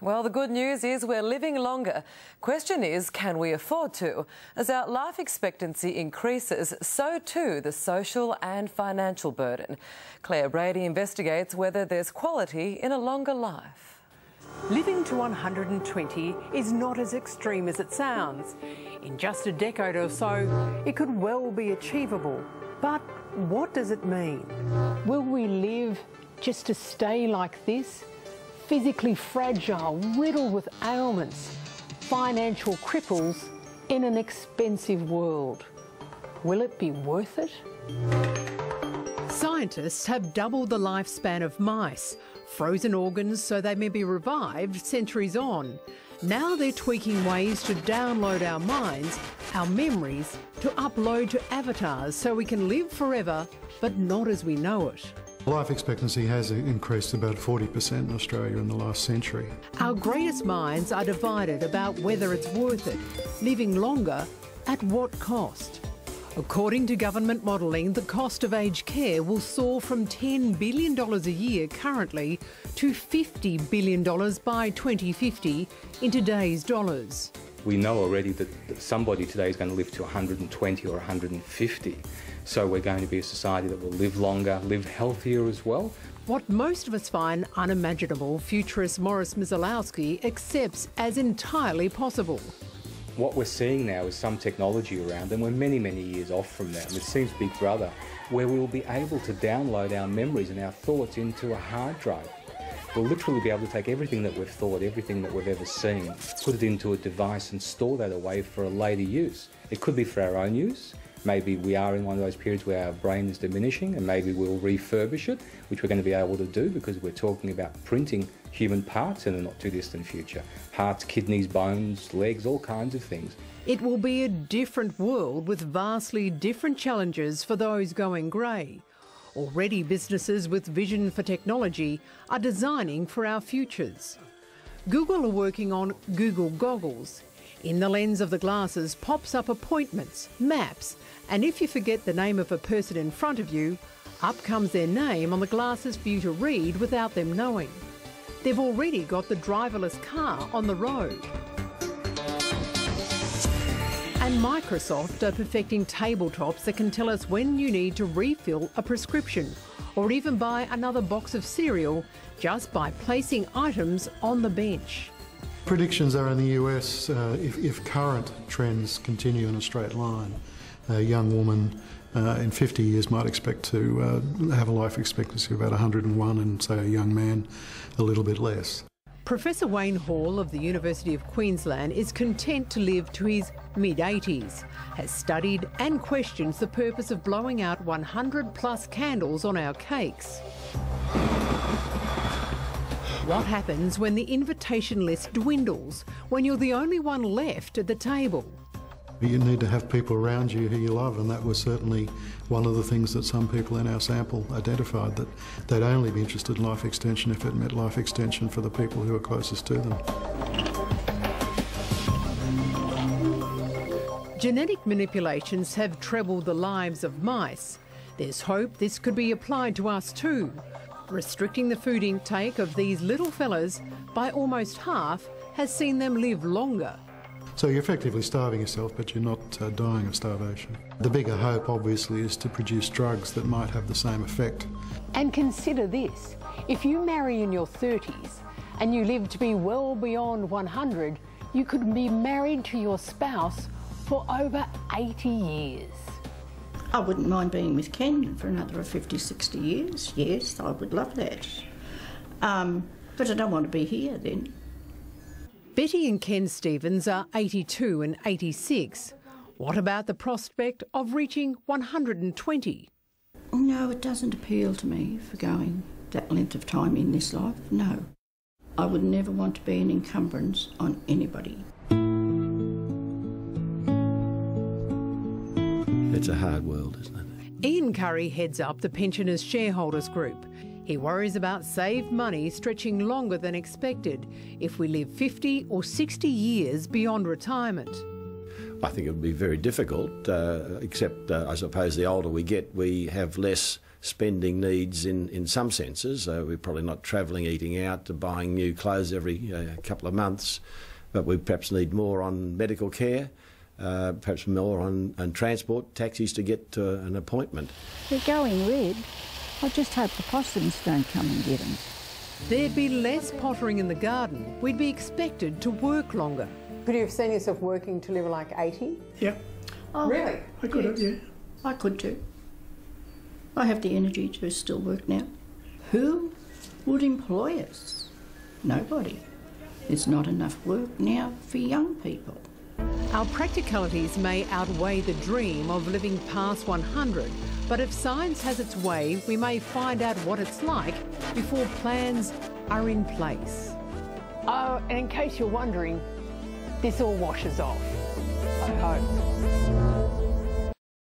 Well, the good news is we're living longer. Question is, can we afford to? As our life expectancy increases, so too the social and financial burden. Clare Brady investigates whether there's quality in a longer life. Living to 120 is not as extreme as it sounds. In just a decade or so, it could well be achievable. But what does it mean? Will we live just to stay like this? Physically fragile, riddled with ailments, financial cripples in an expensive world. Will it be worth it? Scientists have doubled the lifespan of mice, frozen organs so they may be revived centuries on. Now they're tweaking ways to download our minds, our memories, to upload to avatars so we can live forever, but not as we know it. Life expectancy has increased about 40% in Australia in the last century. Our greatest minds are divided about whether it's worth it, living longer, at what cost. According to government modelling, the cost of aged care will soar from $10 billion a year currently to $50 billion by 2050 in today's dollars. We know already that somebody today is going to live to 120 or 150. So we're going to be a society that will live longer, live healthier as well. What most of us find unimaginable, futurist Miselowski accepts as entirely possible. What we're seeing now is some technology around, and we're many, many years off from that. And it seems Big Brother, where we will be able to download our memories and our thoughts into a hard drive. We'll literally be able to take everything that we've thought, everything that we've ever seen, put it into a device and store that away for a later use. It could be for our own use. Maybe we are in one of those periods where our brain is diminishing and maybe we'll refurbish it, which we're going to be able to do because we're talking about printing human parts in the not too distant future. Hearts, kidneys, bones, legs, all kinds of things. It will be a different world with vastly different challenges for those going grey. Already businesses with vision for technology are designing for our futures. Google are working on Google Goggles. In the lens of the glasses pops up appointments, maps, and if you forget the name of a person in front of you, up comes their name on the glasses for you to read without them knowing. They've already got the driverless car on the road. And Microsoft are perfecting tabletops that can tell us when you need to refill a prescription or even buy another box of cereal just by placing items on the bench. Predictions are in the US, if current trends continue in a straight line, a young woman in 50 years might expect to have a life expectancy of about 101 and, say, a young man a little bit less. Professor Wayne Hall of the University of Queensland is content to live to his mid-80s, has studied and questions the purpose of blowing out 100+ candles on our cakes. What happens when the invitation list dwindles, when you're the only one left at the table? You need to have people around you who you love, and that was certainly one of the things that some people in our sample identified, that they'd only be interested in life extension if it meant life extension for the people who are closest to them. Genetic manipulations have trebled the lives of mice. There's hope this could be applied to us too. Restricting the food intake of these little fellas by almost half has seen them live longer. So you're effectively starving yourself, but you're not dying of starvation. The bigger hope, obviously, is to produce drugs that might have the same effect. And consider this, if you marry in your 30s and you live to be well beyond 100, you could be married to your spouse for over 80 years. I wouldn't mind being with Ken for another 50, 60 years. Yes, I would love that. But I don't want to be here then. Betty and Ken Stevens are 82 and 86. What about the prospect of reaching 120? No, it doesn't appeal to me for going that length of time in this life, no. I would never want to be an encumbrance on anybody. It's a hard world, isn't it? Ian Curry heads up the Pensioners Shareholders Group. He worries about saved money stretching longer than expected if we live 50 or 60 years beyond retirement. I think it would be very difficult, except I suppose the older we get, we have less spending needs in some senses. We're probably not travelling, eating out, buying new clothes every couple of months, but we perhaps need more on medical care, perhaps more on transport, taxis to get to an appointment. They're going red. I just hope the possums don't come and get them. There'd be less pottering in the garden. We'd be expected to work longer. Could you have seen yourself working to live like 80? Yeah. Oh, really? I could have, yeah. I could too. I have the energy to still work now. Who would employ us? Nobody. There's not enough work now for young people. Our practicalities may outweigh the dream of living past 100, but if science has its way, we may find out what it's like before plans are in place. Oh, and in case you're wondering, this all washes off, I hope.